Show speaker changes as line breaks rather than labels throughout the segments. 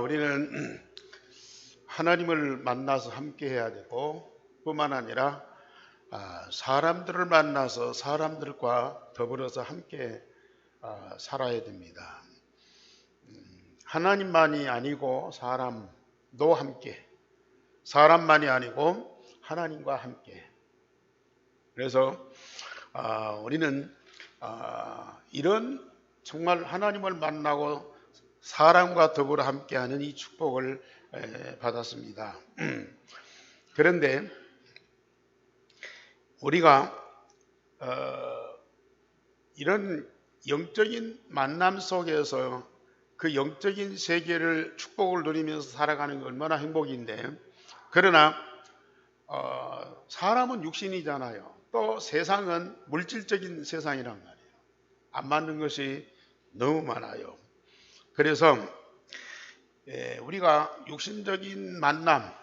우리는 하나님을 만나서 함께 해야 되고 뿐만 아니라 사람들을 만나서 사람들과 더불어서 함께 살아야 됩니다. 하나님만이 아니고 사람도 함께, 사람만이 아니고 하나님과 함께. 그래서 우리는 이런 정말 하나님을 만나고 사람과 더불어 함께하는 이 축복을 받았습니다. 그런데 우리가 이런 영적인 만남 속에서 그 영적인 세계를 축복을 누리면서 살아가는 게 얼마나 행복인데, 그러나 사람은 육신이잖아요. 또 세상은 물질적인 세상이란 말이에요. 안 맞는 것이 너무 많아요. 그래서 우리가 육신적인 만남,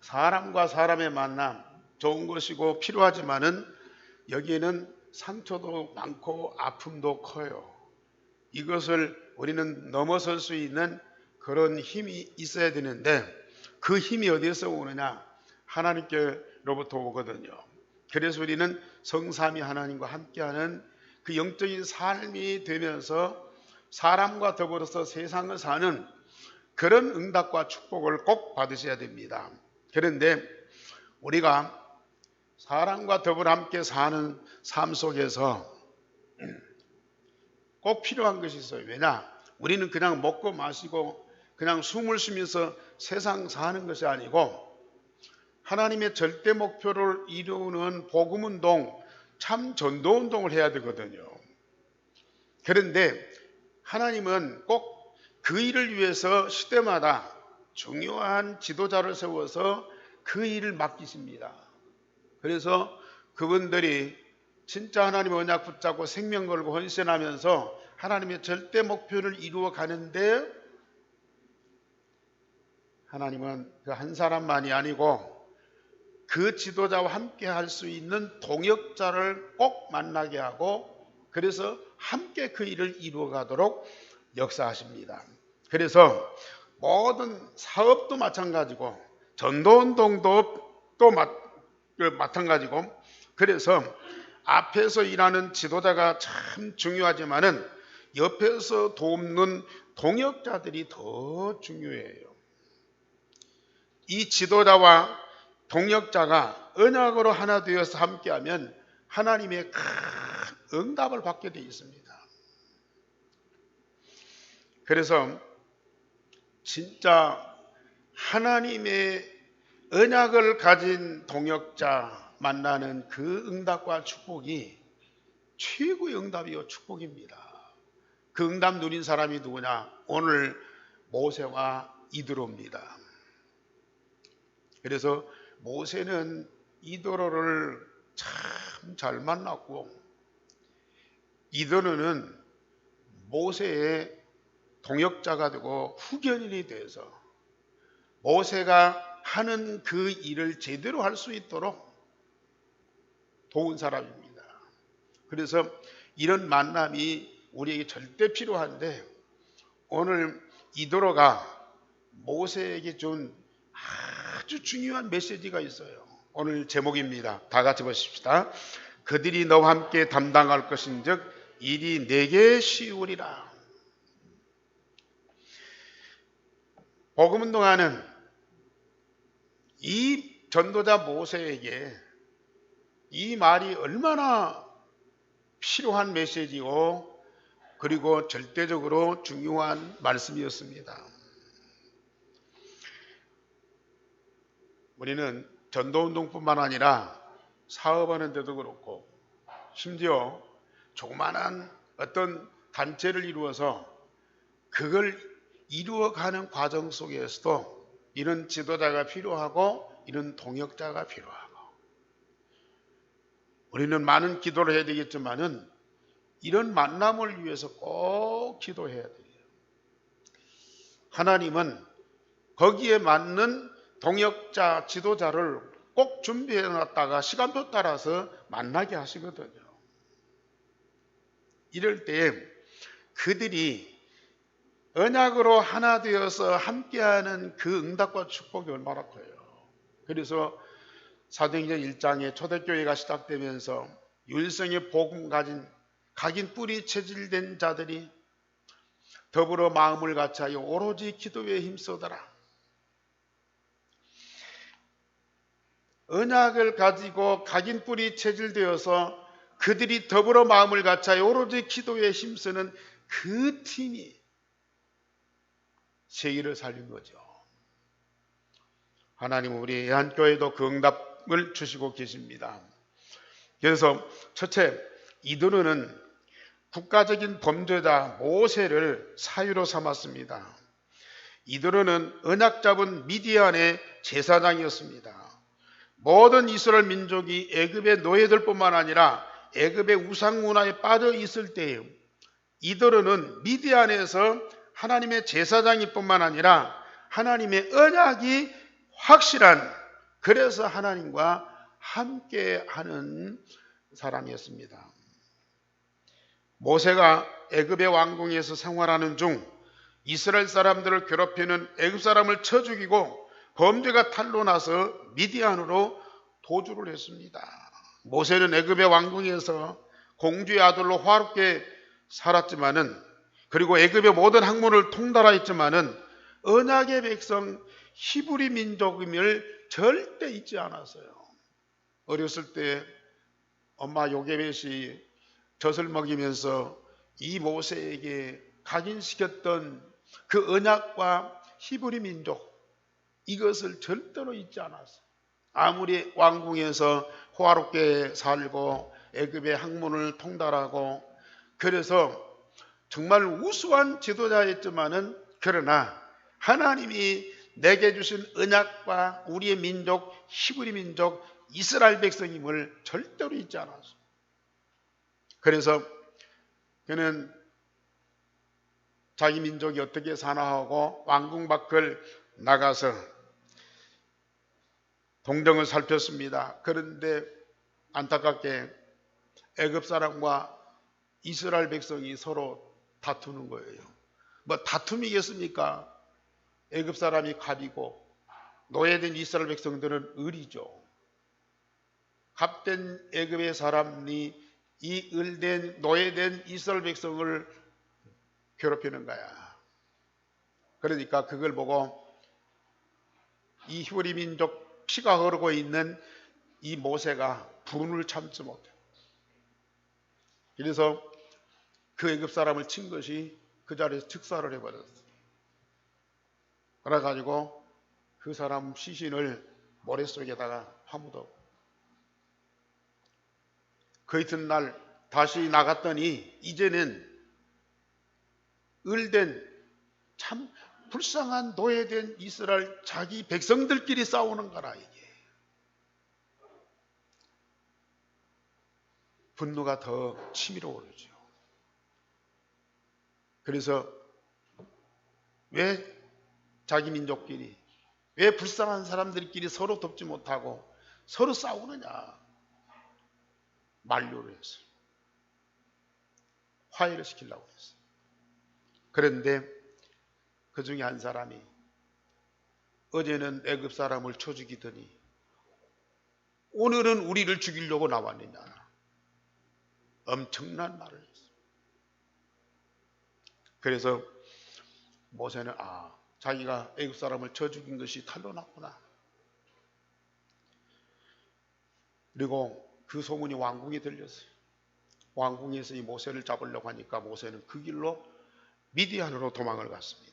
사람과 사람의 만남 좋은 것이고 필요하지만은 여기에는 상처도 많고 아픔도 커요. 이것을 우리는 넘어설 수 있는 그런 힘이 있어야 되는데 그 힘이 어디에서 오느냐? 하나님께로부터 오거든요. 그래서 우리는 성삼위 하나님과 함께하는 그 영적인 삶이 되면서 사람과 더불어서 세상을 사는 그런 응답과 축복을 꼭 받으셔야 됩니다. 그런데 우리가 사람과 더불어 함께 사는 삶 속에서 꼭 필요한 것이 있어요. 왜냐? 우리는 그냥 먹고 마시고 그냥 숨을 쉬면서 세상 사는 것이 아니고 하나님의 절대 목표를 이루는 복음운동, 참 전도운동을 해야 되거든요. 그런데 하나님은 꼭 그 일을 위해서 시대마다 중요한 지도자를 세워서 그 일을 맡기십니다. 그래서 그분들이 진짜 하나님의 언약 붙잡고 생명 걸고 헌신하면서 하나님의 절대 목표를 이루어 가는데 하나님은 그 한 사람만이 아니고 그 지도자와 함께 할 수 있는 동역자를 꼭 만나게 하고 그래서 함께 그 일을 이루어 가도록 역사하십니다. 그래서 모든 사업도 마찬가지고 전도운동도 또 마찬가지고 그래서 앞에서 일하는 지도자가 참 중요하지만은 옆에서 돕는 동역자들이 더 중요해요. 이 지도자와 동역자가 언약으로 하나 되어서 함께하면 하나님의 큰 응답을 받게 되어 있습니다. 그래서 진짜 하나님의 언약을 가진 동역자 만나는 그 응답과 축복이 최고의 응답이요 축복입니다. 그 응답 누린 사람이 누구냐? 오늘 모세와 이드로입니다. 그래서 모세는 이드로를 참 잘 만났고 이드로는 모세의 동역자가 되고 후견인이 돼서 모세가 하는 그 일을 제대로 할 수 있도록 도운 사람입니다. 그래서 이런 만남이 우리에게 절대 필요한데 오늘 이드로가 모세에게 준 아주 중요한 메시지가 있어요. 오늘 제목입니다. 다 같이 보십시다. 그들이 너와 함께 담당할 것인즉 일이 내게 쉬우리라. 복음운동하는 이 전도자 모세에게 이 말이 얼마나 필요한 메시지고 그리고 절대적으로 중요한 말씀이었습니다. 우리는 전도운동뿐만 아니라 사업하는 데도 그렇고 심지어 조그마한 어떤 단체를 이루어서 그걸 이루어가는 과정 속에서도 이런 지도자가 필요하고 이런 동역자가 필요하고 우리는 많은 기도를 해야 되겠지만은 이런 만남을 위해서 꼭 기도해야 돼요. 하나님은 거기에 맞는 동역자, 지도자를 꼭 준비해 놨다가 시간표 따라서 만나게 하시거든요. 이럴 때 그들이 언약으로 하나 되어서 함께하는 그 응답과 축복이 얼마나 커요. 그래서 사도행전 1장에 초대교회가 시작되면서 율성의 복음 가진 각인 뿌리 체질된 자들이 더불어 마음을 같이하여 오로지 기도에 힘쓰더라. 언약을 가지고 각인 뿌리 체질되어서 그들이 더불어 마음을 같이하여 오로지 기도에 힘쓰는 그 팀이 세계를 살린 거죠. 하나님은 우리 애한교회도 그 응답을 주시고 계십니다. 그래서 첫째, 이들은 국가적인 범죄자 모세를 사유로 삼았습니다. 이들은 언약 잡은 미디안의 제사장이었습니다. 모든 이스라엘 민족이 애굽의 노예들 뿐만 아니라 애굽의 우상 문화에 빠져 있을 때에 이들은 미디안에서 하나님의 제사장일 뿐만 아니라 하나님의 언약이 확실한, 그래서 하나님과 함께하는 사람이었습니다. 모세가 애굽의 왕궁에서 생활하는 중 이스라엘 사람들을 괴롭히는 애굽 사람을 쳐 죽이고 범죄가 탄로나서 미디안으로 도주를 했습니다. 모세는 애굽의 왕궁에서 공주의 아들로 화롭게 살았지만은, 그리고 애굽의 모든 학문을 통달하였지만은 언약의 백성 히브리 민족임을 절대 잊지 않았어요. 어렸을 때 엄마 요게벳이 젖을 먹이면서 이 모세에게 각인시켰던 그 언약과 히브리 민족, 이것을 절대로 잊지 않았어요. 아무리 왕궁에서 호화롭게 살고 애굽의 학문을 통달하고 그래서 정말 우수한 지도자였지만은, 그러나 하나님이 내게 주신 언약과 우리의 민족 히브리 민족 이스라엘 백성임을 절대로 잊지 않았어요. 그래서 그는 자기 민족이 어떻게 사나 하고 왕궁 밖을 나가서 동정을 살폈습니다. 그런데 안타깝게 애굽 사람과 이스라엘 백성이 서로 다투는 거예요. 뭐 다툼이겠습니까? 애굽 사람이 갑이고 노예된 이스라엘 백성들은 을이죠. 갑된 애굽의 사람이 이 을된 노예된 이스라엘 백성을 괴롭히는 거야. 그러니까 그걸 보고 이 히브리 민족 피가 흐르고 있는 이 모세가 분을 참지 못해. 그래서 그 애굽 사람을 친 것이 그 자리에서 즉사를 해버렸어요. 그래가지고 그 사람 시신을 모래 속에다가 파묻어. 그 이튿날 다시 나갔더니 이제는 을된 참 불쌍한 노예된 이스라엘 자기 백성들끼리 싸우는 거라. 이게 분노가 더 치밀어 오르죠. 그래서 왜 자기 민족끼리, 왜 불쌍한 사람들끼리 서로 돕지 못하고 서로 싸우느냐, 만류를 했어요. 화해를 시키려고 했어요. 그런데 그 중에 한 사람이 어제는 애굽 사람을 쳐 죽이더니 오늘은 우리를 죽이려고 나왔느냐, 엄청난 말을 했어요. 그래서 모세는 자기가 애굽 사람을 쳐 죽인 것이 탄로났구나. 그리고 그 소문이 왕궁에 들렸어요. 왕궁에서 이 모세를 잡으려고 하니까 모세는 그 길로 미디안으로 도망을 갔습니다.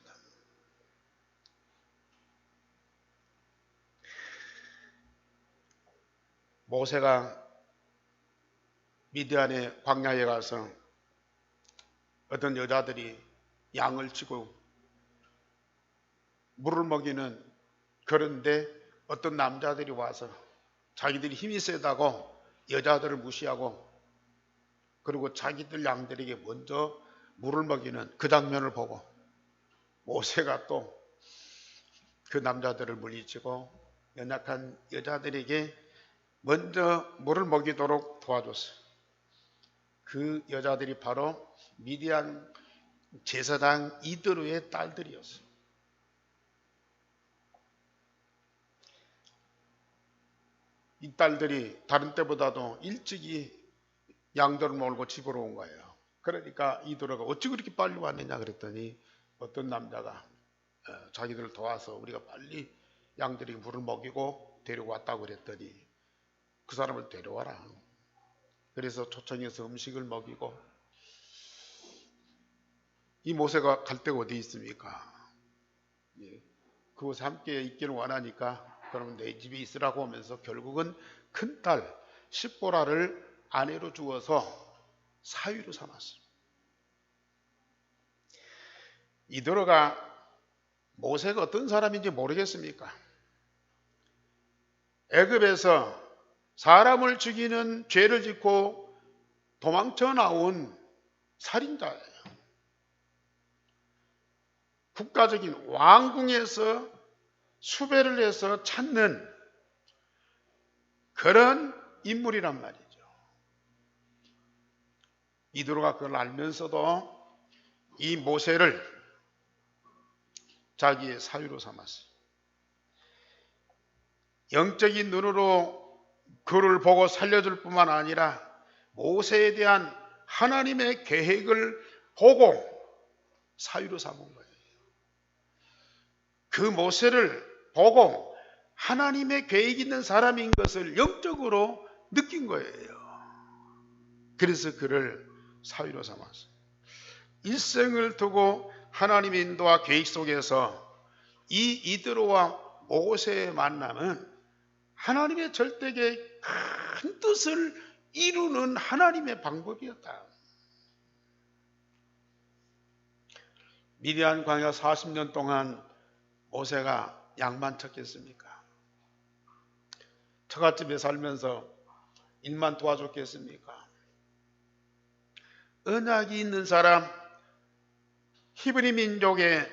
모세가 미디안의 광야에 가서 어떤 여자들이 양을 치고 물을 먹이는, 그런데 어떤 남자들이 와서 자기들이 힘이 세다고 여자들을 무시하고 그리고 자기들 양들에게 먼저 물을 먹이는 그 장면을 보고 모세가 또 그 남자들을 물리치고 연약한 여자들에게 먼저 물을 먹이도록 도와줬어요. 그 여자들이 바로 미디안 제사장 이드로의 딸들이었어요. 이 딸들이 다른 때보다도 일찍이 양들을 몰고 집으로 온 거예요. 그러니까 이드로가 어찌 그렇게 빨리 왔느냐 그랬더니 어떤 남자가 자기들을 도와서 우리가 빨리 양들이 물을 먹이고 데리고 왔다고 그랬더니 그 사람을 데려와라. 그래서 초청해서 음식을 먹이고, 이 모세가 갈 데가 어디 있습니까? 그곳에 함께 있기를 원하니까 그러면 내 집에 있으라고 하면서 결국은 큰딸 십보라를 아내로 주어서 사위로 삼았어요. 이드로가 모세가 어떤 사람인지 모르겠습니까? 애굽에서 사람을 죽이는 죄를 짓고 도망쳐 나온 살인자예요. 국가적인 왕궁에서 수배를 해서 찾는 그런 인물이란 말이죠. 이드로가 그걸 알면서도 이 모세를 자기의 사위로 삼았어요. 영적인 눈으로 그를 보고 살려줄 뿐만 아니라 모세에 대한 하나님의 계획을 보고 사위로 삼은 거예요. 그 모세를 보고 하나님의 계획 있는 사람인 것을 영적으로 느낀 거예요. 그래서 그를 사위로 삼았어요. 일생을 두고 하나님의 인도와 계획 속에서 이 이드로와 모세의 만남은 하나님의 절대계획 큰 뜻을 이루는 하나님의 방법이었다. 미디안 광야 40년 동안 모세가 양만 쳤겠습니까? 처갓집에 살면서 일만 도와줬겠습니까? 언약이 있는 사람, 히브리 민족의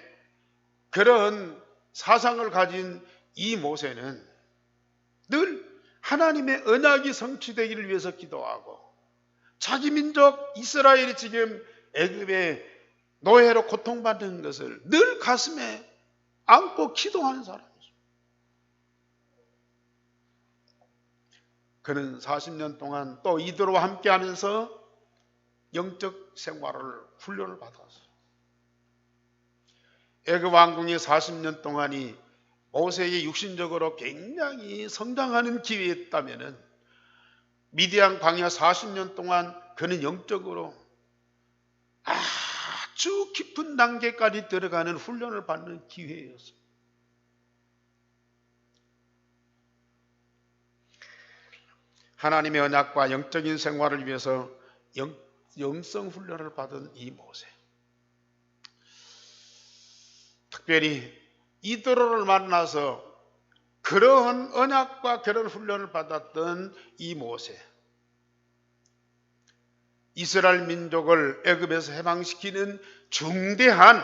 그런 사상을 가진 이 모세는 늘 하나님의 언약이 성취되기를 위해서 기도하고, 자기 민족 이스라엘이 지금 애굽의 노예로 고통받는 것을 늘 가슴에 안고 기도하는 사람이죠. 그는 40년 동안 또 이드로와 함께 하면서 영적 생활을 훈련을 받았어요. 애굽 왕궁의 40년 동안이 모세의 육신적으로 굉장히 성장하는 기회였다면 미디안 광야 40년 동안 그는 영적으로 아주 깊은 단계까지 들어가는 훈련을 받는 기회였어요. 하나님의 언약과 영적인 생활을 위해서 영성 훈련을 받은 이 모세, 특별히 이드로를 만나서 그런 언약과 그런 훈련을 받았던 이 모세, 이스라엘 민족을 애굽에서 해방시키는 중대한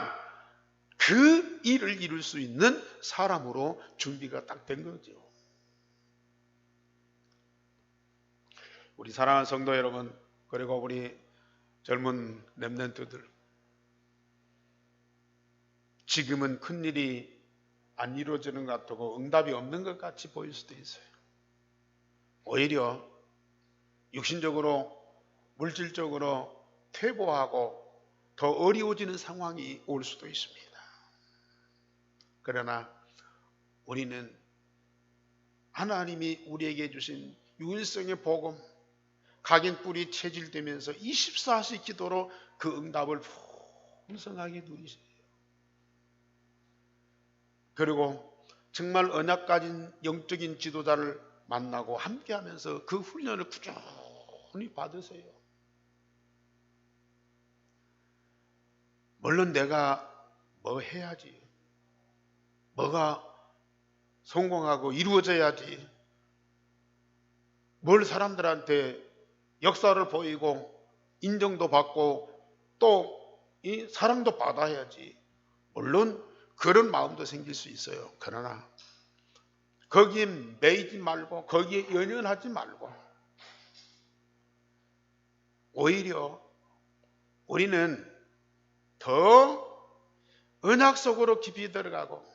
그 일을 이룰 수 있는 사람으로 준비가 딱 된 거죠. 우리 사랑하는 성도 여러분, 그리고 우리 젊은 렘넌트들, 지금은 큰일이 안 이루어지는 것 같고 응답이 없는 것 같이 보일 수도 있어요. 오히려 육신적으로 물질적으로 퇴보하고 더 어려워지는 상황이 올 수도 있습니다. 그러나 우리는 하나님이 우리에게 주신 유일성의 복음, 각인뿔이 체질되면서 24시 기도로 그 응답을 풍성하게 누리세요. 그리고 정말 언약 가진 영적인 지도자를 만나고 함께하면서 그 훈련을 꾸준히 받으세요. 물론 내가 뭐 해야지, 뭐가 성공하고 이루어져야지, 뭘 사람들한테 역사를 보이고 인정도 받고 또 이 사랑도 받아야지, 물론 그런 마음도 생길 수 있어요. 그러나 거기에 매이지 말고 거기에 연연하지 말고 오히려 우리는 더 언약 속으로 깊이 들어가고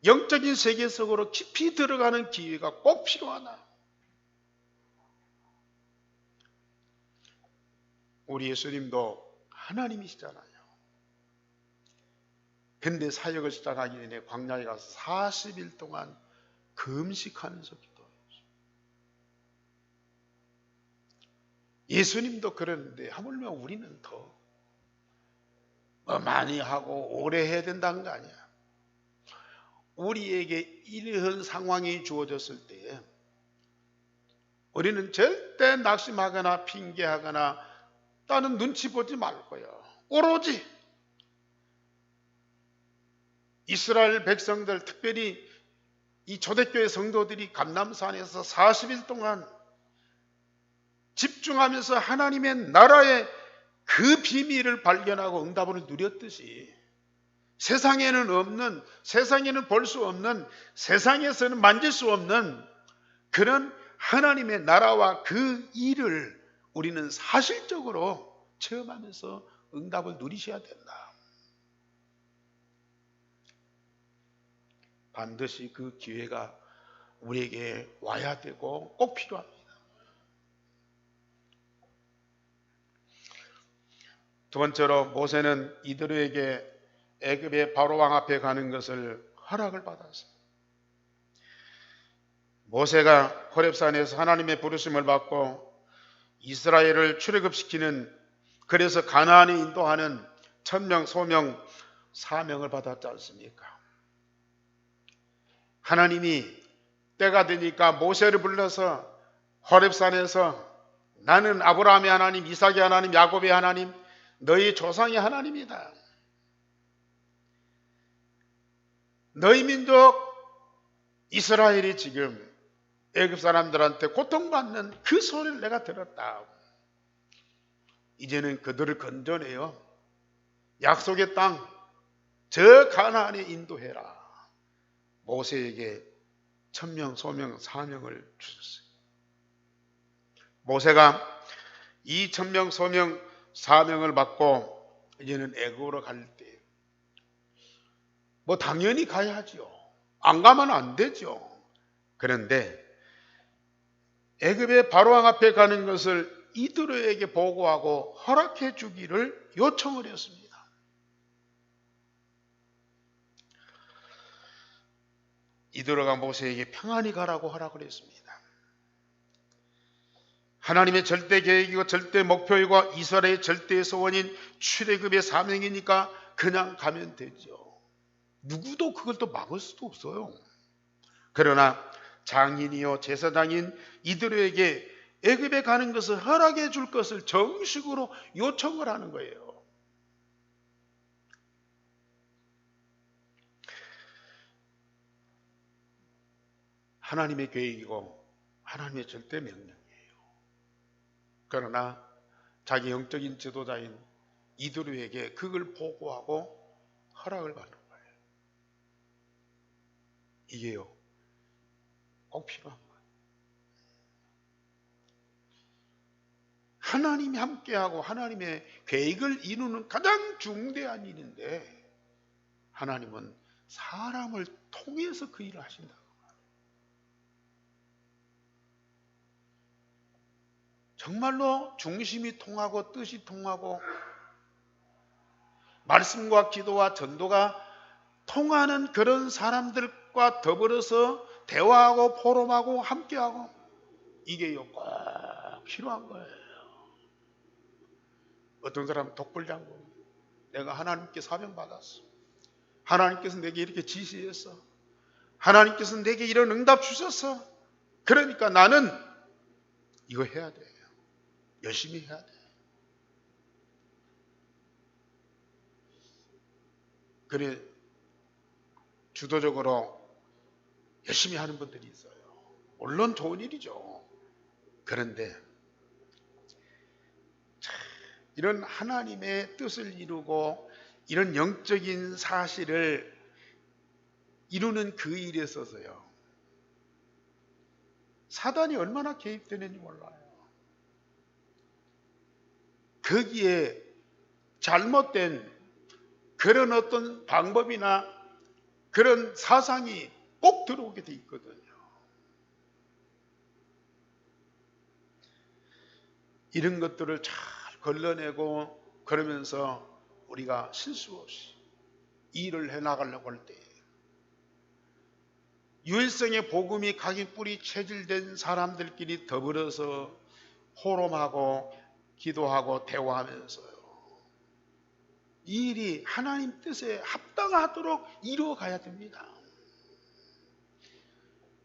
영적인 세계 속으로 깊이 들어가는 기회가 꼭 필요하다. 우리 예수님도 하나님이시잖아요. 근데 사역을 시작하기 전에 광야에 가서 40일 동안 금식하면서 기도했어요. 예수님도 그러는데 하물며 우리는 더 많이 하고 오래 해야 된다는 거 아니야. 우리에게 이런 상황이 주어졌을 때 우리는 절대 낙심하거나 핑계하거나 다른 눈치 보지 말 거예요. 오로지 이스라엘 백성들, 특별히 이 초대교회 성도들이 감람산에서 40일 동안 집중하면서 하나님의 나라의 그 비밀을 발견하고 응답을 누렸듯이 세상에는 없는, 세상에는 볼 수 없는, 세상에서는 만질 수 없는 그런 하나님의 나라와 그 일을 우리는 사실적으로 체험하면서 응답을 누리셔야 된다. 반드시 그 기회가 우리에게 와야 되고 꼭 필요합니다. 두 번째로 모세는 이들에게 애굽의 바로왕 앞에 가는 것을 허락을 받았어요. 모세가 호렙산에서 하나님의 부르심을 받고 이스라엘을 출애굽시키는, 그래서 가나안에 인도하는 천명, 소명, 사명을 받았지 않습니까? 하나님이 때가 되니까 모세를 불러서 호렙산에서 나는 아브라함의 하나님, 이삭의 하나님, 야곱의 하나님, 너희 조상의 하나님이다. 너희 민족 이스라엘이 지금 애굽 사람들한테 고통받는 그 소리를 내가 들었다. 이제는 그들을 건져내어 약속의 땅, 저 가나안에 인도해라. 모세에게 천명, 소명, 사명을 주셨어요. 모세가 이 천명, 소명, 사명을 받고 이제는 애굽으로 갈 때 뭐 당연히 가야죠. 안 가면 안 되죠. 그런데 애굽의 바로왕 앞에 가는 것을 이들에게 보고하고 허락해 주기를 요청을 했습니다. 이들어가 모세에게 평안히 가라고 허락을 했습니다. 하나님의 절대 계획이고 절대 목표이고 이스라엘의 절대 소원인 출애굽의 사명이니까 그냥 가면 되죠. 누구도 그걸 또 막을 수도 없어요. 그러나 장인이요 제사장인 이들에게 애굽에 가는 것을 허락해 줄 것을 정식으로 요청을 하는 거예요. 하나님의 계획이고 하나님의 절대 명령이에요. 그러나 자기 영적인 지도자인 이드루에게 그걸 보고하고 허락을 받는 거예요. 이게요, 꼭 필요한 거예요. 하나님이 함께하고 하나님의 계획을 이루는 가장 중대한 일인데 하나님은 사람을 통해서 그 일을 하신다고. 정말로 중심이 통하고 뜻이 통하고 말씀과 기도와 전도가 통하는 그런 사람들과 더불어서 대화하고 포럼하고 함께하고 이게요 꼭 필요한 거예요. 어떤 사람은 독불장군, 내가 하나님께 사명받았어, 하나님께서 내게 이렇게 지시했어, 하나님께서 내게 이런 응답 주셨어, 그러니까 나는 이거 해야 돼, 열심히 해야 돼. 그래 주도적으로 열심히 하는 분들이 있어요. 물론 좋은 일이죠. 그런데 이런 하나님의 뜻을 이루고 이런 영적인 사실을 이루는 그 일에 있어서요, 사단이 얼마나 개입되는지 몰라요. 거기에 잘못된 그런 어떤 방법이나 그런 사상이 꼭 들어오게 돼 있거든요. 이런 것들을 잘 걸러내고 그러면서 우리가 실수 없이 일을 해나가려고 할 때 유일성의 복음이 각인 뿌리 체질된 사람들끼리 더불어서 호름하고 기도하고 대화하면서요, 이 일이 하나님 뜻에 합당하도록 이루어가야 됩니다.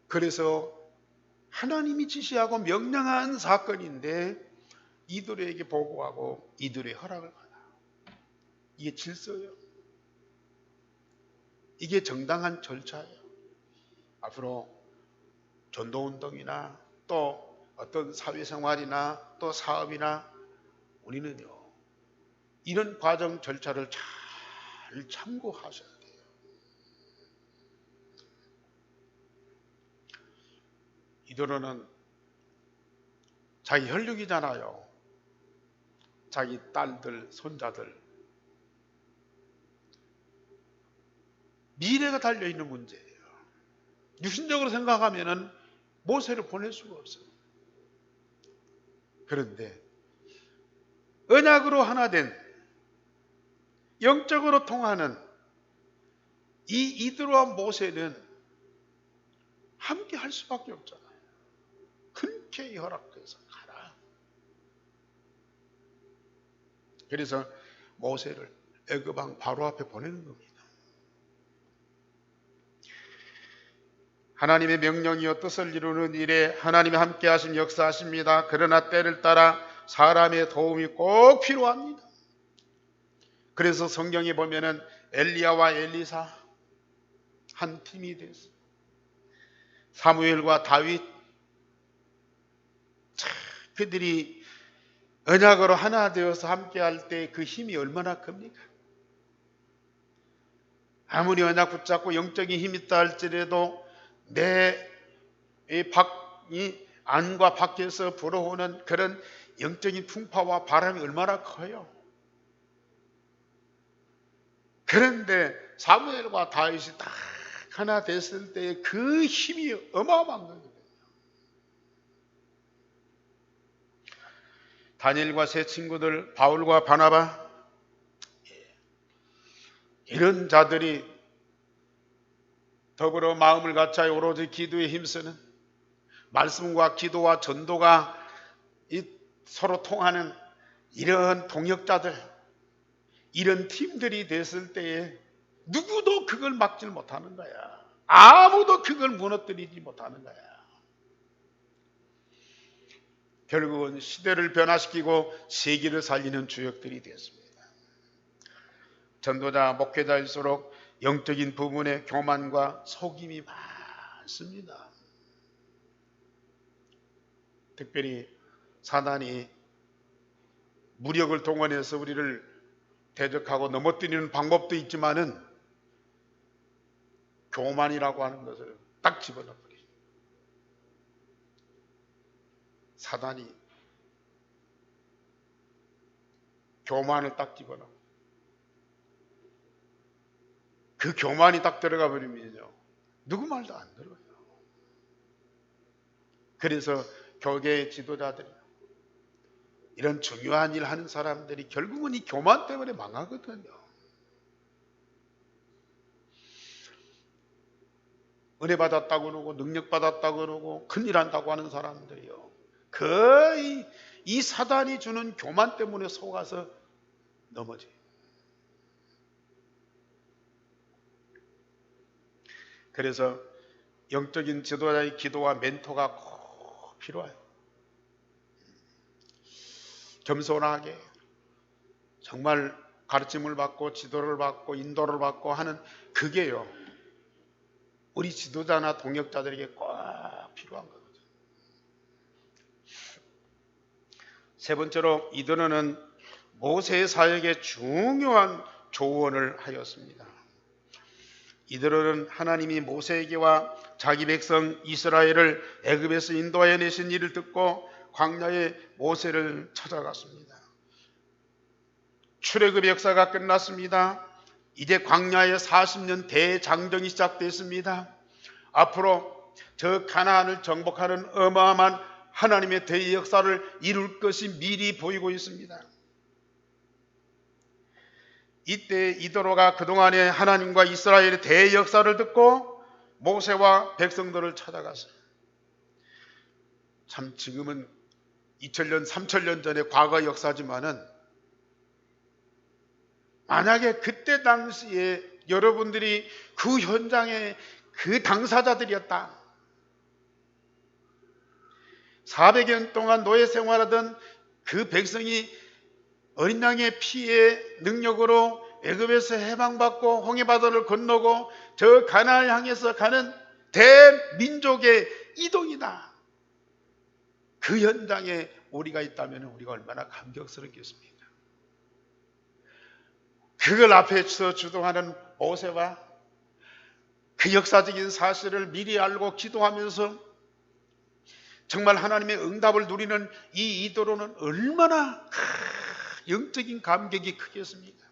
그래서 하나님이 지시하고 명령한 사건인데 이들에게 보고하고 이들의 허락을 받아. 이게 질서예요. 이게 정당한 절차예요. 앞으로 전도운동이나 또 어떤 사회생활이나 또 사업이나 우리는요, 이런 과정 절차를 잘 참고하셔야 돼요. 이들은 자기 혈육이잖아요. 자기 딸들, 손자들. 미래가 달려있는 문제예요. 유신적으로 생각하면 모세를 보낼 수가 없어요. 그런데 언약으로 하나 된 영적으로 통하는 이들과 모세는 함께 할 수밖에 없잖아요. 흔쾌히 허락돼서 가라. 그래서 모세를 애굽 왕 바로 앞에 보내는 겁니다. 하나님의 명령이요 뜻을 이루는 일에 하나님이 함께 하신 역사하십니다. 그러나 때를 따라 사람의 도움이 꼭 필요합니다. 그래서 성경에 보면은 엘리야와 엘리사 한 팀이 됐어요. 사무엘과 다윗, 그들이 언약으로 하나 되어서 함께 할 때 그 힘이 얼마나 큽니까? 아무리 언약 붙잡고 영적인 힘이 있다 할지라도 내 안과 밖에서 불어오는 그런 영적인 풍파와 바람이 얼마나 커요. 그런데 사무엘과 다윗이 딱 하나 됐을 때 그 힘이 어마어마한 거거든요. 다니엘과 세 친구들, 바울과 바나바, 이런 자들이 더불어 마음을 같이하여 오로지 기도에 힘쓰는, 말씀과 기도와 전도가 서로 통하는 이런 동역자들, 이런 팀들이 됐을 때에 누구도 그걸 막질 못하는 거야. 아무도 그걸 무너뜨리지 못하는 거야. 결국은 시대를 변화시키고 세계를 살리는 주역들이 되었습니다. 전도자, 목회자일수록 영적인 부분에 교만과 속임이 많습니다. 특별히 사단이 무력을 동원해서 우리를 대적하고 넘어뜨리는 방법도 있지만은 교만이라고 하는 것을 딱 집어넣어버려요. 사단이 교만을 딱 집어넣어. 그 교만이 딱 들어가 버리면요, 누구 말도 안 들어요. 그래서 교계의 지도자들이, 이런 중요한 일 하는 사람들이 결국은 이 교만 때문에 망하거든요. 은혜 받았다고 그러고 능력 받았다고 그러고 큰일 한다고 하는 사람들이요, 거의 이 사단이 주는 교만 때문에 속아서 넘어져요. 그래서 영적인 지도자의 기도와 멘토가 꼭 필요해요. 겸손하게 정말 가르침을 받고 지도를 받고 인도를 받고 하는 그게요, 우리 지도자나 동역자들에게 꼭 필요한 거거든요. 세 번째로 이드로는 모세의 사역에 중요한 조언을 하였습니다. 이드로는 하나님이 모세에게와 자기 백성 이스라엘을 애굽에서 인도하여 내신 일을 듣고 광야에 모세를 찾아갔습니다. 출애굽의 역사가 끝났습니다. 이제 광야의 40년 대장정이 시작됐습니다. 앞으로 저 가나안을 정복하는 어마어마한 하나님의 대역사를 이룰 것이 미리 보이고 있습니다. 이때 이도로가 그동안의 하나님과 이스라엘의 대역사를 듣고 모세와 백성들을 찾아가서, 참 지금은 2000년, 3000년 전의 과거 역사지만은 만약에 그때 당시에 여러분들이 그 현장의 그 당사자들이었다, 400년 동안 노예 생활하던 그 백성이 어린 양의 피의 능력으로 애굽에서 해방받고 홍해바다를 건너고 저 가나안을 향해서 가는 대민족의 이동이다, 그 현장에 우리가 있다면 우리가 얼마나 감격스럽겠습니까? 그걸 앞에서 주도하는 모세와 그 역사적인 사실을 미리 알고 기도하면서 정말 하나님의 응답을 누리는 이 이도로는 얼마나 영적인 감격이 크겠습니까?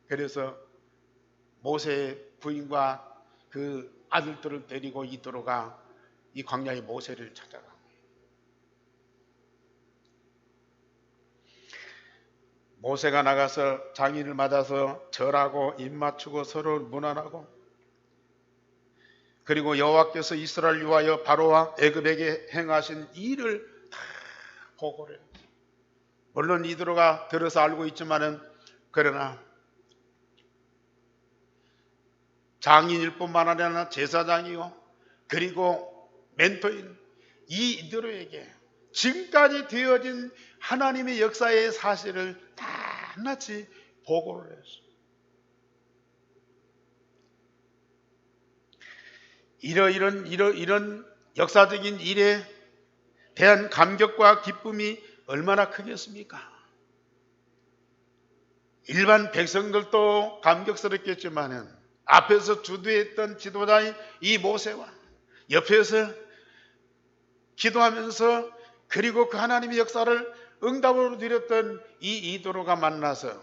그래서 모세의 부인과 그 아들들을 데리고 이도로가 이 광야의 모세를 찾아가. 모세가 나가서 장인을 맞아서 절하고 입 맞추고 서로 문안하고, 그리고 여호와께서 이스라엘을 위하여 바로와 애굽에게 행하신 일을 다 보고를. 물론 이도로가 들어서 알고 있지만은, 그러나 장인일 뿐만 아니라 제사장이요 그리고 멘토인 이 이도로에게 지금까지 되어진 하나님의 역사의 사실을 다 낱낱이 보고를 했어요. 이런 역사적인 일에 대한 감격과 기쁨이 얼마나 크겠습니까? 일반 백성들도 감격스럽겠지만은 앞에서 주도했던 지도자인 이 모세와 옆에서 기도하면서 그리고 그 하나님의 역사를 응답으로 드렸던 이 이도로가 만나서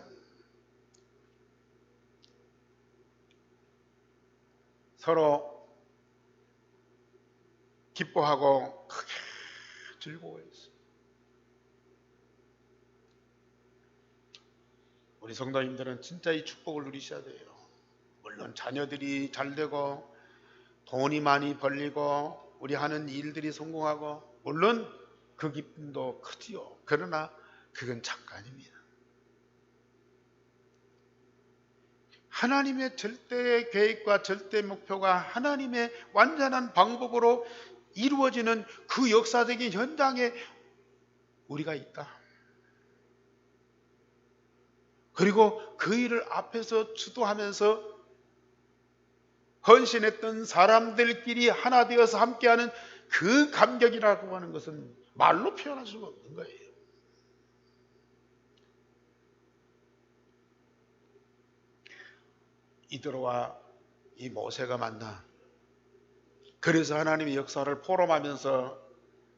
서로 기뻐하고 크게 즐거워했어요. 우리 성도님들은 진짜 이 축복을 누리셔야 돼요. 물론 자녀들이 잘 되고 돈이 많이 벌리고 우리 하는 일들이 성공하고 물론 그 기쁨도 크지요. 그러나 그건 잠깐입니다. 하나님의 절대 계획과 절대 목표가 하나님의 완전한 방법으로 이루어지는 그 역사적인 현장에 우리가 있다. 그리고 그 일을 앞에서 주도하면서 헌신했던 사람들끼리 하나 되어서 함께하는 그 감격이라고 하는 것은 말로 표현할 수가 없는 거예요. 이도로와 이 모세가 만나, 그래서 하나님의 역사를 포럼하면서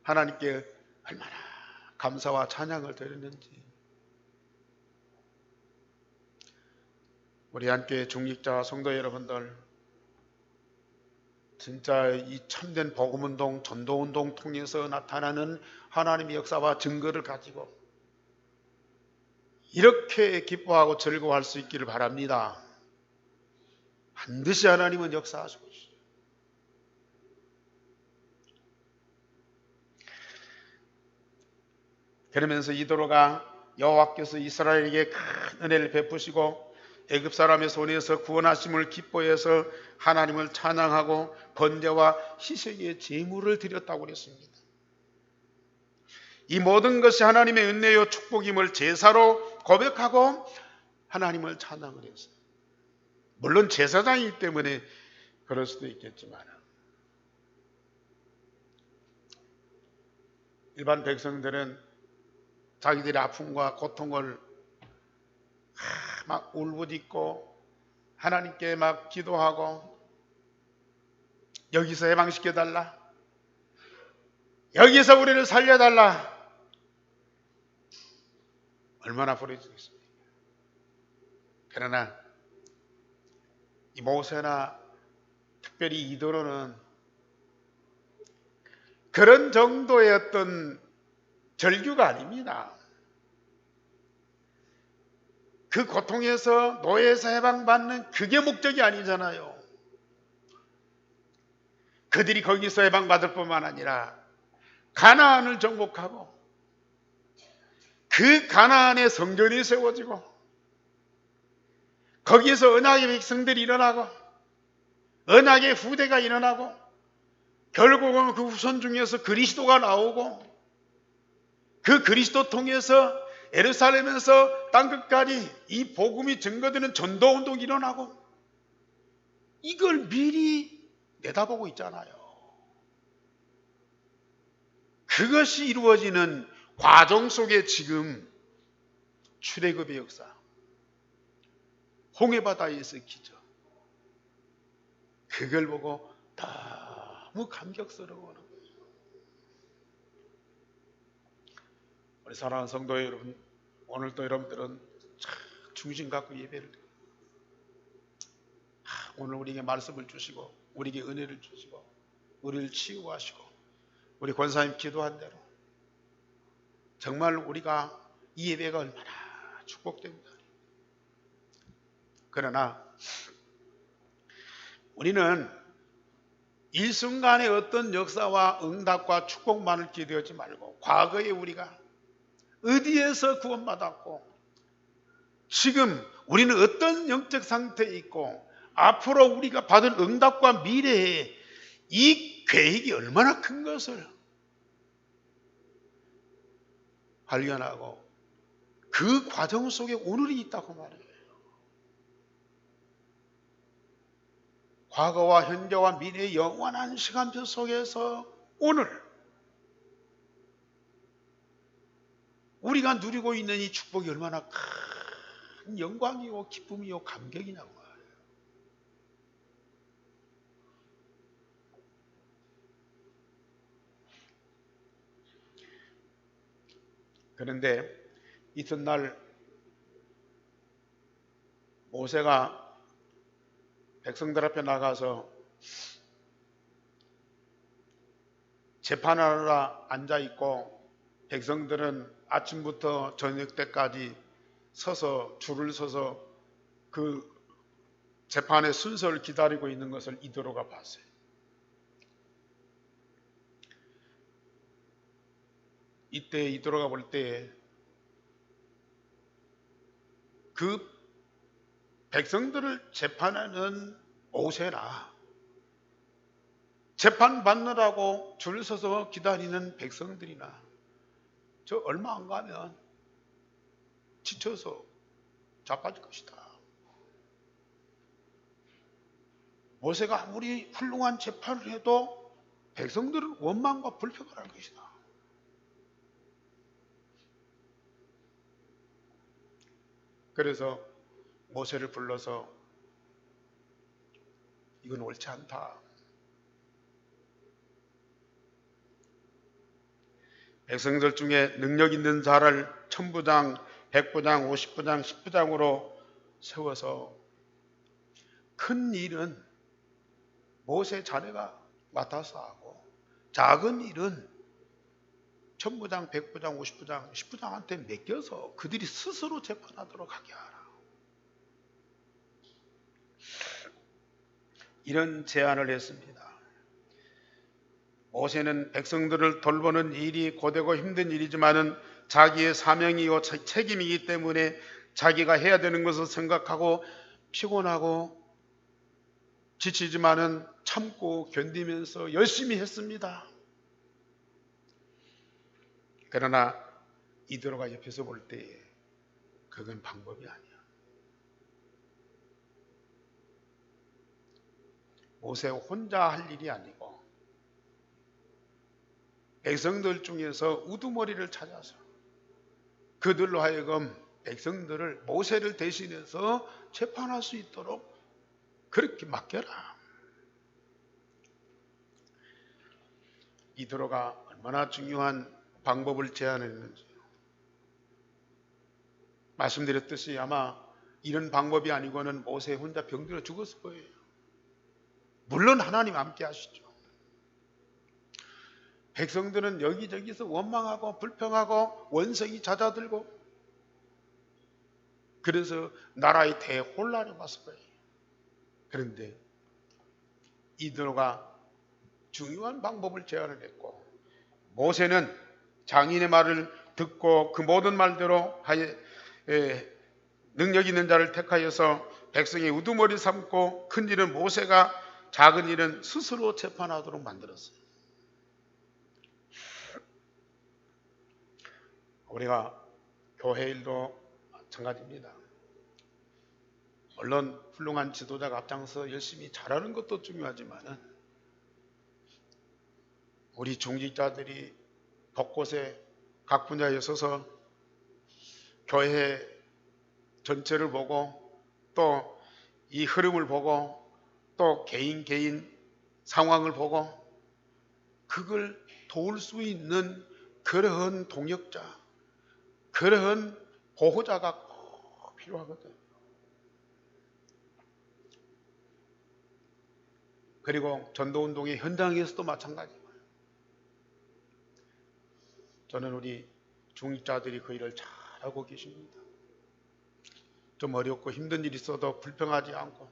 하나님께 얼마나 감사와 찬양을 드렸는지. 우리 함께 중직자 성도 여러분들, 진짜 이 참된 복음운동, 전도운동 통해서 나타나는 하나님의 역사와 증거를 가지고 이렇게 기뻐하고 즐거워할 수 있기를 바랍니다. 반드시 하나님은 역사하시고 있어요. 그러면서 이도로가 여호와께서 이스라엘에게 큰 은혜를 베푸시고 애굽 사람의 손에서 구원하심을 기뻐해서 하나님을 찬양하고 번제와 희생의 제물을 드렸다고 그랬습니다. 이 모든 것이 하나님의 은혜요 축복임을 제사로 고백하고 하나님을 찬양을 했어요. 물론 제사장이기 때문에 그럴 수도 있겠지만 일반 백성들은 자기들의 아픔과 고통을 막 울부짖고 하나님께 막 기도하고 여기서 해방시켜달라, 여기서 우리를 살려달라, 얼마나 부르짖겠습니까? 그러나 이 모세나 특별히 이도로는 그런 정도의 어떤 절규가 아닙니다. 그 고통에서 노예에서 해방받는 그게 목적이 아니잖아요. 그들이 거기서 해방받을 뿐만 아니라 가나안을 정복하고 그 가나안의 성전이 세워지고 거기에서 언약의 백성들이 일어나고 언약의 후대가 일어나고 결국은 그 후손 중에서 그리스도가 나오고 그 그리스도 통해서 예루살렘에서 땅끝까지 이 복음이 증거되는 전도운동이 일어나고 이걸 미리 내다보고 있잖아요. 그것이 이루어지는 과정 속에 지금 출애굽의 역사, 홍해바다에서 기적, 그걸 보고 너무 감격스러워하는 거예요. 우리 사랑하는 성도 여러분, 오늘도 여러분들은 중심 갖고 예배를 드려요. 오늘 우리에게 말씀을 주시고 우리에게 은혜를 주시고 우리를 치유하시고 우리 권사님 기도한 대로 정말 우리가 이 예배가 얼마나 축복됩니다. 그러나 우리는 일순간의 어떤 역사와 응답과 축복만을 기대하지 말고 과거에 우리가 어디에서 구원받았고 지금 우리는 어떤 영적 상태에 있고 앞으로 우리가 받을 응답과 미래에 이 계획이 얼마나 큰 것을 발견하고 그 과정 속에 오늘이 있다고 말해요. 과거와 현재와 미래의 영원한 시간표 속에서 오늘 우리가 누리고 있는 이 축복이 얼마나 큰 영광이요 기쁨이요 감격이냐고 말해요. 그런데 이튿날 모세가 백성들 앞에 나가서 재판하러 앉아있고 백성들은 아침부터 저녁 때까지 줄을 서서 그 재판의 순서를 기다리고 있는 것을 이도로가 봤어요. 이때 이도로가 볼 때 그 백성들을 재판하는 모세나 재판받느라고 줄 서서 기다리는 백성들이나 저 얼마 안 가면 지쳐서 자빠질 것이다. 모세가 아무리 훌륭한 재판을 해도 백성들은 원망과 불평을 할 것이다. 그래서 모세를 불러서 이건 옳지 않다. 백성들 중에 능력 있는 자를 1000부장, 100부장, 50부장, 10부장으로 세워서 큰 일은 모세 자네가 맡아서 하고 작은 일은 1000부장, 100부장, 50부장, 10부장한테 맡겨서 그들이 스스로 재판하도록 하게 하라. 이런 제안을 했습니다. 모세는 백성들을 돌보는 일이 고되고 힘든 일이지만은 자기의 사명이요 책임이기 때문에 자기가 해야 되는 것을 생각하고 피곤하고 지치지만은 참고 견디면서 열심히 했습니다. 그러나 이도로가 옆에서 볼 때 그건 방법이 아니야. 모세 혼자 할 일이 아니고 백성들 중에서 우두머리를 찾아서 그들로 하여금 백성들을 모세를 대신해서 재판할 수 있도록 그렇게 맡겨라. 이도로가 얼마나 중요한 방법을 제안했는지 말씀드렸듯이 아마 이런 방법이 아니고는 모세 혼자 병들어 죽었을 거예요. 물론 하나님 함께 하시죠. 백성들은 여기저기서 원망하고 불평하고 원성이 잦아들고 그래서 나라의 대혼란이 왔을 거예요. 그런데 이드로가 중요한 방법을 제안을 했고 모세는 장인의 말을 듣고 그 모든 말대로 능력 있는 자를 택하여서 백성의 우두머리 삼고 큰 일은 모세가 작은 일은 스스로 재판하도록 만들었어요. 우리가 교회 일도 마찬가지입니다. 물론 훌륭한 지도자가 앞장서 열심히 잘하는 것도 중요하지만 우리 중직자들이 곳곳에 각 분야에 서서 교회 전체를 보고 또 이 흐름을 보고 또 개인 상황을 보고 그걸 도울 수 있는 그러한 동역자, 그러한 보호자가 꼭 필요하거든요. 그리고 전도운동의 현장에서도 마찬가지예요. 저는 우리 중직자들이 그 일을 잘하고 계십니다. 좀 어렵고 힘든 일이 있어도 불평하지 않고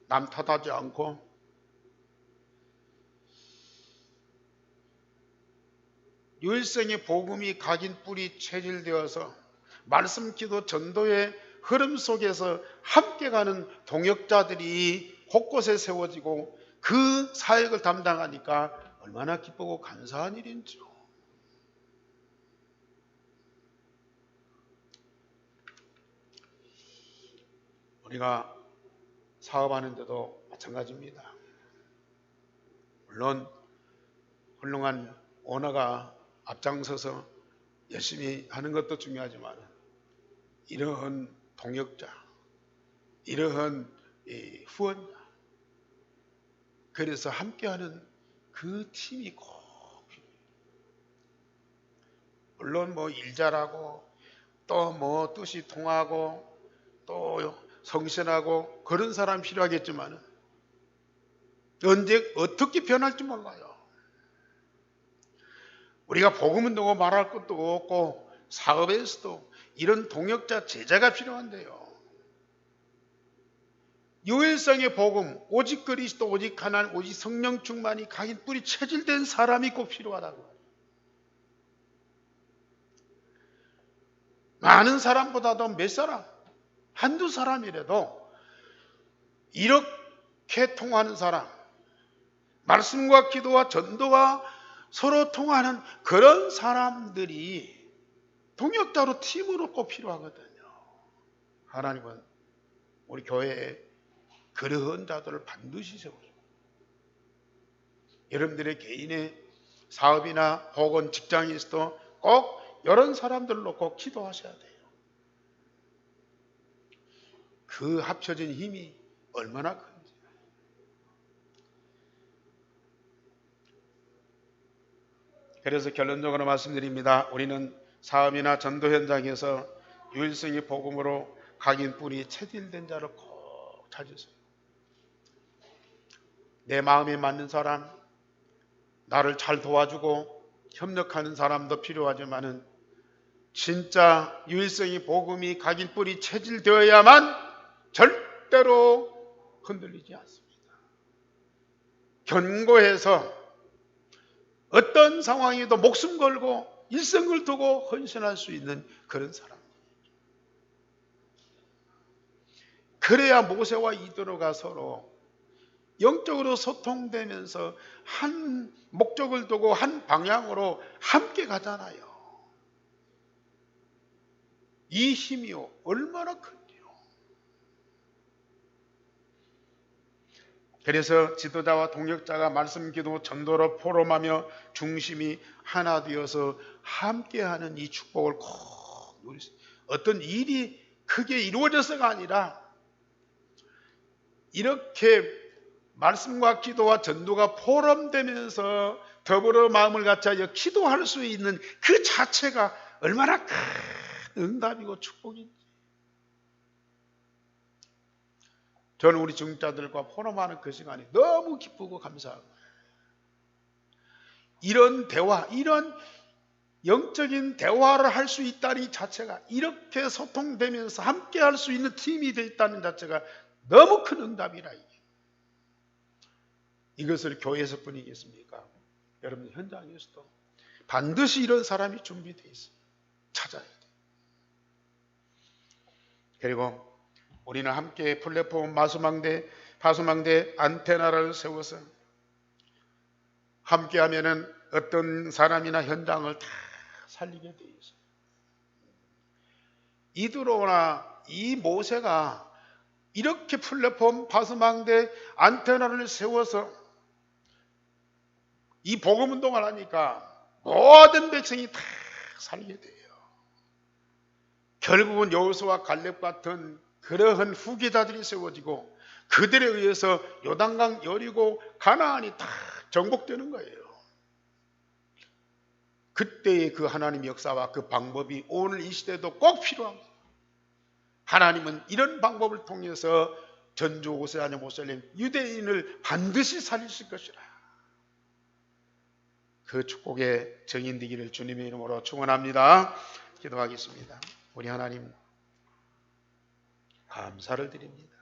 남 탓하지 않고 유일성의 복음이 각인 뿌리 체질되어서 말씀 기도 전도의 흐름 속에서 함께 가는 동역자들이 곳곳에 세워지고 그 사역을 담당하니까 얼마나 기쁘고 감사한 일인지요. 우리가 사업하는데도 마찬가지입니다. 물론 훌륭한 오너가 앞장서서 열심히 하는 것도 중요하지만 이러한 동역자, 이러한 후원자, 그래서 함께하는 그 팀이 꼭 필요해요. 물론 뭐 일 잘하고 또 뭐 뜻이 통하고 또 성실하고 그런 사람 필요하겠지만 언제 어떻게 변할지 몰라요. 우리가 복음운동을 말할 것도 없고 사업에서도 이런 동역자 제자가 필요한데요. 유일성의 복음, 오직 그리스도, 오직 하나님, 오직 성령 충만이 각인 뿌리 체질된 사람이 꼭 필요하다고. 많은 사람보다도 몇 사람, 한두 사람이라도 이렇게 통하는 사람, 말씀과 기도와 전도가 서로 통하는 그런 사람들이 동역자로 팀으로 꼭 필요하거든요. 하나님은 우리 교회에 그러한 자들을 반드시 세워줍니다. 여러분들의 개인의 사업이나 혹은 직장에서도 꼭 이런 사람들을 놓고 기도하셔야 돼요. 그 합쳐진 힘이 얼마나 큰지. 그래서 결론적으로 말씀드립니다. 우리는 사업이나 전도 현장에서 유일성의 복음으로 각인 뿌리 체질된 자를 꼭 찾으세요. 내 마음에 맞는 사람, 나를 잘 도와주고 협력하는 사람도 필요하지만은 진짜 유일성의 복음이 각인 뿌리 체질되어야만 절대로 흔들리지 않습니다. 견고해서 어떤 상황에도 목숨 걸고 일생을 두고 헌신할 수 있는 그런 사람. 그래야 모세와 이드로가 서로 영적으로 소통되면서 한 목적을 두고 한 방향으로 함께 가잖아요. 이 힘이요 얼마나 큰지요. 그래서 지도자와 동역자가 말씀 기도 전도로 포럼하며 중심이 하나 되어서 함께하는 이 축복을 꼭 누리세요. 어떤 일이 크게 이루어져서가 아니라 이렇게 말씀과 기도와 전도가 포럼되면서 더불어 마음을 같이하여 기도할 수 있는 그 자체가 얼마나 큰 응답이고 축복인지. 저는 우리 중자들과 포럼하는 그 시간이 너무 기쁘고 감사하고, 이런 대화, 이런 영적인 대화를 할 수 있다는 자체가, 이렇게 소통되면서 함께 할 수 있는 팀이 되어 있다는 자체가 너무 큰 응답이라. 이것을 교회에서 뿐이겠습니까? 여러분 현장에서도 반드시 이런 사람이 준비되어 있어요. 찾아야 돼요. 그리고 우리는 함께 플랫폼 파수망대 안테나를 세워서 함께 하면은 어떤 사람이나 현장을 다 살리게 되어 있어요. 이드로나 이 모세가 이렇게 플랫폼 파수망대 안테나를 세워서 이 복음 운동을 하니까 모든 백성이 다 살게 돼요. 결국은 여호수아 갈렙 같은 그러한 후계자들이 세워지고 그들에 의해서 요단강 여리고 가나안이 다 정복되는 거예요. 그때의 그 하나님의 역사와 그 방법이 오늘 이 시대에도 꼭 필요합니다. 하나님은 이런 방법을 통해서 전주 오세아냐 모슬렘 유대인을 반드시 살리실 것이라. 그 축복의 증인되기를 주님의 이름으로 축원합니다. 기도하겠습니다. 우리 하나님 감사를 드립니다.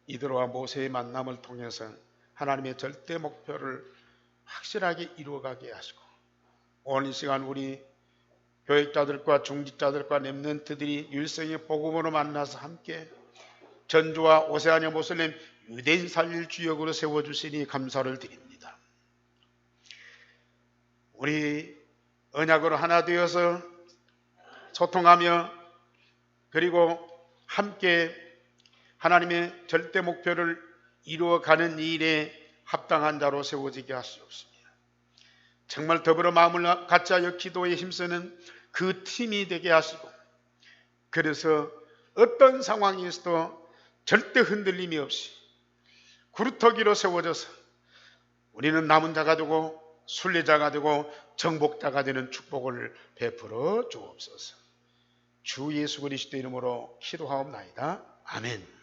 이드로와 모세의 만남을 통해서 하나님의 절대 목표를 확실하게 이루어가게 하시고, 오늘 이 시간 우리 교육자들과 중직자들과 렘넌트들이 일생의 복음으로 만나서 함께 전주와 오세아냐 모슬렘 유대인 살릴 주역으로 세워주시니 감사를 드립니다. 우리 언약으로 하나 되어서 소통하며 그리고 함께 하나님의 절대 목표를 이루어가는 일에 합당한 자로 세워지게 하시옵소서. 정말 더불어 마음을 같이하여 기도에 힘쓰는 그 팀이 되게 하시고, 그래서 어떤 상황에서도 절대 흔들림이 없이 구루터기로 세워져서 우리는 남은 자가 되고 순례자가 되고 정복자가 되는 축복을 베풀어 주옵소서. 주 예수 그리스도 이름으로 기도하옵나이다. 아멘.